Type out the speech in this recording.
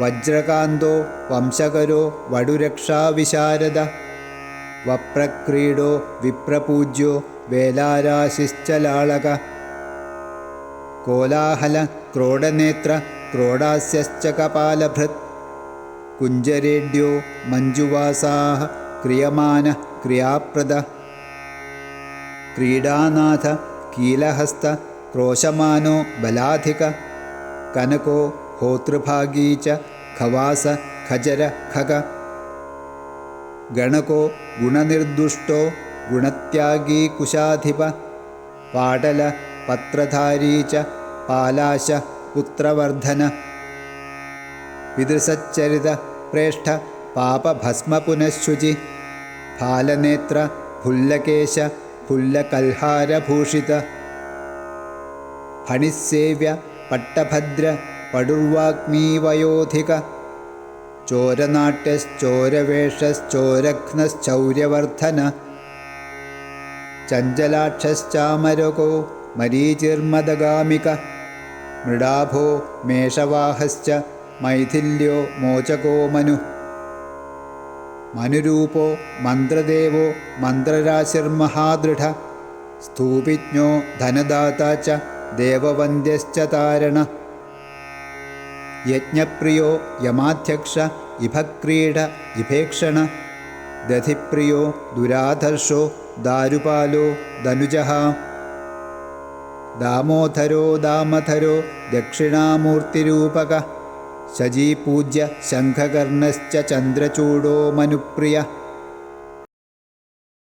വജ്രകാന്തോ വംശകരോ വടുരക്ഷാവിശാരദ വപ്രക്രീഡോ വിപ്രപൂജ്യോ വേലാരാശിശ്ചലാളക കോലാഹല ക്രോഡനേത്ര ക്രോഡാസ്യശ്ച കപാലഭൃത് കുഞ്ചരേഡ്യോ മഞ്ജുവാസാഹ ക്രിയമാന ക്രിയാപ്രദ ക്രീഡാനാഥ കീലഹസ്ത ക്രോശമാനോ ബലാധിക കനകോ ഹോതൃഭാഗീ ച ഖവാസ ഖജര ഖഗ ഗണകോ ഗുണനിർദുഷ്ടോ ഗുണത്യാഗീ കുശാധിപ പാടല പത്രധാരീ ച പാലാശ പുത്രവർദ്ധന വിദൃസച്ചരിത പ്രേഷ്ഠ പാപഭസ്മപുനഃശുചി ഫാലനേത്ര ഫുല്ലകേശ ഫുല്ലകൽഹാരഭൂഷിത ഫണിസേവ്യ പട്ടഭദ്ര പടുർവാഗ്മീവയോധിക ചോരനാട്യശ്ചോരവേഷശ്ചോരഘ്നശ്ചൗര്യവർദ്ധന ചഞ്ചലാക്ഷശ്ചാമരകോ മരീചിർമദഗാമിക മൃഡാഭോ മേഷവാഹശ്ച മൈഥില്യോ മോചകോ മനു മനുരൂപോ മന്ത്രദേവോ മന്ത്രരാശിർമഹാദൃഢ സ്തൂപിജ്ഞോ ധനദാത ച ദേവവന്ദ്യശ്ച താരണ യജ്ഞപ്രിയോ യമാധ്യക്ഷ ഇഭക്രീഡ ഇഭേക്ഷണ ദധിപ്രിയോ ദുരാധർഷോ ദാരുപാലോ ധനുജഃ ദാമോദരോ ദാമധരോ ദക്ഷിണാമൂർത്തിരൂപക ശചീപൂജ്യ ശംഖകർണശ്ച ചന്ദ്രചൂഡോ മനുപ്രിയ